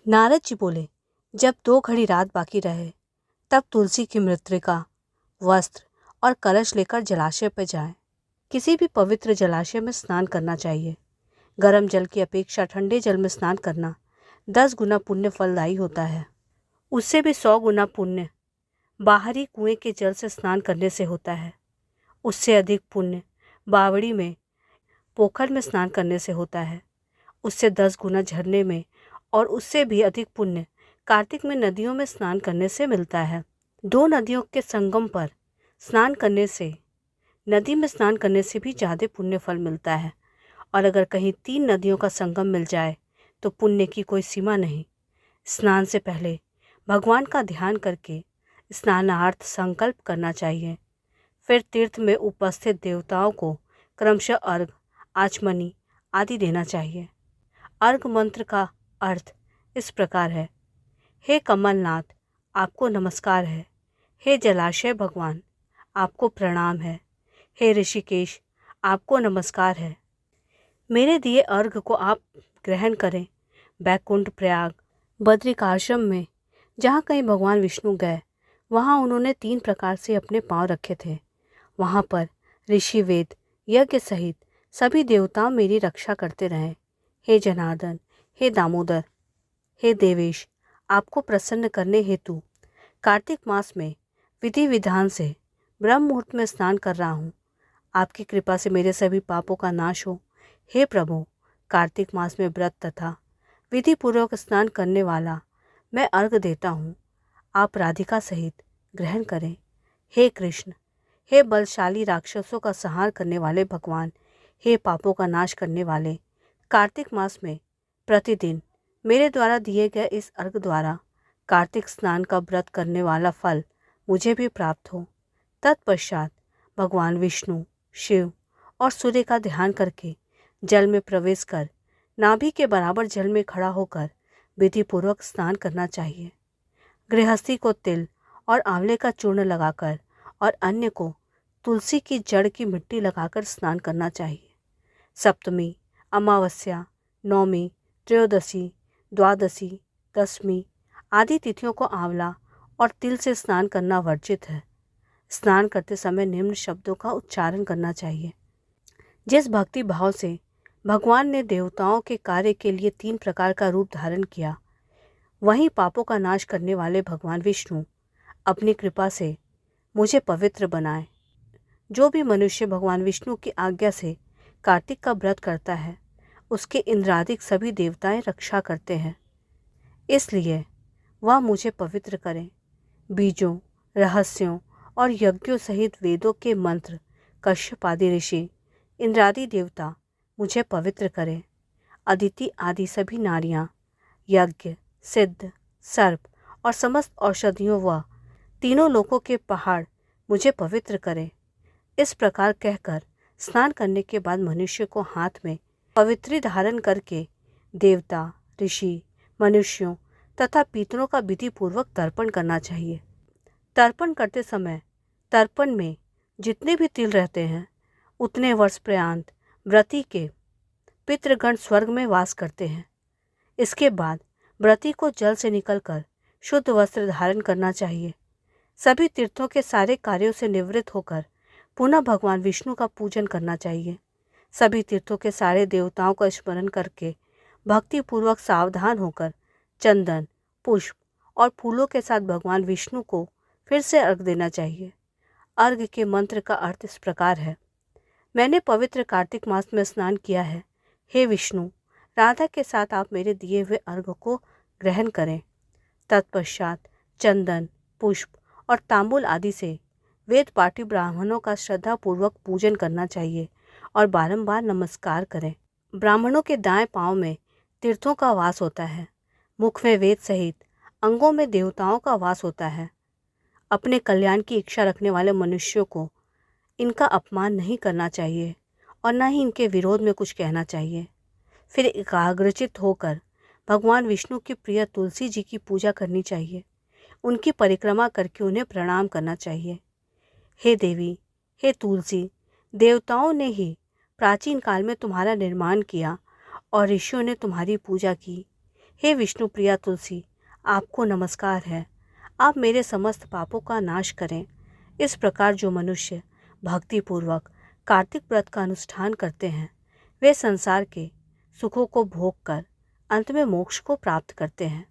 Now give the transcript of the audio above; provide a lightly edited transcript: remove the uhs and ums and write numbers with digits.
नारद जी बोले, जब 2 घड़ी रात बाकी रहे तब तुलसी की मृत्तिका, वस्त्र और कलश लेकर जलाशय पर जाएं। किसी भी पवित्र जलाशय में स्नान करना चाहिए। गर्म जल की अपेक्षा ठंडे जल में स्नान करना 10 गुना पुण्य फलदायी होता है। उससे भी 100 गुना पुण्य बाहरी कुएं के जल से स्नान करने से होता है। उससे अधिक पुण्य बावड़ी में, पोखर में स्नान करने से होता है। उससे 10 गुना झरने में और उससे भी अधिक पुण्य कार्तिक में नदियों में स्नान करने से मिलता है। 2 नदियों के संगम पर स्नान करने से, नदी में स्नान करने से भी ज़्यादा पुण्य फल मिलता है। और अगर कहीं 3 नदियों का संगम मिल जाए तो पुण्य की कोई सीमा नहीं। स्नान से पहले भगवान का ध्यान करके स्नानार्थ संकल्प करना चाहिए। फिर तीर्थ में उपस्थित देवताओं को क्रमशः अर्घ, आचमनी आदि देना चाहिए। अर्घ मंत्र का अर्थ इस प्रकार है: हे कमलनाथ, आपको नमस्कार है। हे जलाशय भगवान, आपको प्रणाम है। हे ऋषिकेश, आपको नमस्कार है। मेरे दिए अर्घ को आप ग्रहण करें। बैकुंठ, प्रयाग, बद्रिकाश्रम में जहाँ कहीं भगवान विष्णु गए वहाँ उन्होंने 3 प्रकार से अपने पांव रखे थे। वहाँ पर ऋषि, वेद, यज्ञ सहित सभी देवता मेरी रक्षा करते रहे। हे जनार्दन, हे दामोदर, हे देवेश, आपको प्रसन्न करने हेतु कार्तिक मास में विधि विधान से ब्रह्म मुहूर्त में स्नान कर रहा हूँ। आपकी कृपा से मेरे सभी पापों का नाश हो। हे प्रभु, कार्तिक मास में व्रत तथा विधि पूर्वक स्नान करने वाला मैं अर्घ देता हूँ। आप राधिका सहित ग्रहण करें। हे कृष्ण, हे बलशाली राक्षसों का संहार करने वाले भगवान, हे पापों का नाश करने वाले, कार्तिक मास में प्रतिदिन मेरे द्वारा दिए गए इस अर्घ द्वारा कार्तिक स्नान का व्रत करने वाला फल मुझे भी प्राप्त हो। तत्पश्चात भगवान विष्णु, शिव और सूर्य का ध्यान करके जल में प्रवेश कर नाभि के बराबर जल में खड़ा होकर विधि पूर्वक स्नान करना चाहिए। गृहस्थी को तिल और आंवले का चूर्ण लगाकर और अन्य को तुलसी की जड़ की मिट्टी लगाकर स्नान करना चाहिए। सप्तमी, अमावस्या, नौमी, त्रयोदशी, द्वादशी, दशमी आदि तिथियों को आंवला और तिल से स्नान करना वर्जित है। स्नान करते समय निम्न शब्दों का उच्चारण करना चाहिए। जिस भक्ति भाव से भगवान ने देवताओं के कार्य के लिए 3 प्रकार का रूप धारण किया, वहीं पापों का नाश करने वाले भगवान विष्णु अपनी कृपा से मुझे पवित्र बनाए। जो भी मनुष्य भगवान विष्णु की आज्ञा से कार्तिक का व्रत करता है, उसके इंद्रादिक सभी देवताएं रक्षा करते हैं। इसलिए वह मुझे पवित्र करें। बीजों, रहस्यों और यज्ञों सहित वेदों के मंत्र, कश्यप आदि ऋषि, इंद्रादि देवता मुझे पवित्र करें। अदिति आदि सभी नारियां, यज्ञ, सिद्ध, सर्प और समस्त औषधियों व तीनों लोकों के पहाड़ मुझे पवित्र करें। इस प्रकार कहकर स्नान करने के बाद मनुष्य को हाथ में पवित्री धारण करके देवता, ऋषि, मनुष्यों तथा पितरों का विधि पूर्वक तर्पण करना चाहिए। तर्पण करते समय तर्पण में जितने भी तिल रहते हैं उतने वर्ष पर्यंत व्रती के पितृगण स्वर्ग में वास करते हैं। इसके बाद व्रती को जल से निकलकर शुद्ध वस्त्र धारण करना चाहिए। सभी तीर्थों के सारे कार्यों से निवृत्त होकर पुनः भगवान विष्णु का पूजन करना चाहिए। सभी तीर्थों के सारे देवताओं का स्मरण करके भक्ति पूर्वक सावधान होकर चंदन, पुष्प और फूलों के साथ भगवान विष्णु को फिर से अर्घ देना चाहिए। अर्घ के मंत्र का अर्थ इस प्रकार है: मैंने पवित्र कार्तिक मास में स्नान किया है। हे विष्णु, राधा के साथ आप मेरे दिए हुए अर्घ को ग्रहण करें। तत्पश्चात चंदन, पुष्प और तांबूल आदि से वेद पाठी ब्राह्मणों का श्रद्धापूर्वक पूजन करना चाहिए और बारंबार नमस्कार करें। ब्राह्मणों के दाएं पांव में तीर्थों का वास होता है। मुख में वेद सहित अंगों में देवताओं का वास होता है। अपने कल्याण की इच्छा रखने वाले मनुष्यों को इनका अपमान नहीं करना चाहिए और न ही इनके विरोध में कुछ कहना चाहिए। फिर एकाग्रचित होकर भगवान विष्णु की प्रिय तुलसी जी की पूजा करनी चाहिए। उनकी परिक्रमा करके उन्हें प्रणाम करना चाहिए। हे देवी, हे तुलसी, देवताओं ने ही प्राचीन काल में तुम्हारा निर्माण किया और ऋषियों ने तुम्हारी पूजा की। हे विष्णु प्रिया तुलसी, आपको नमस्कार है। आप मेरे समस्त पापों का नाश करें। इस प्रकार जो मनुष्य भक्तिपूर्वक कार्तिक व्रत का अनुष्ठान करते हैं वे संसार के सुखों को भोग कर अंत में मोक्ष को प्राप्त करते हैं।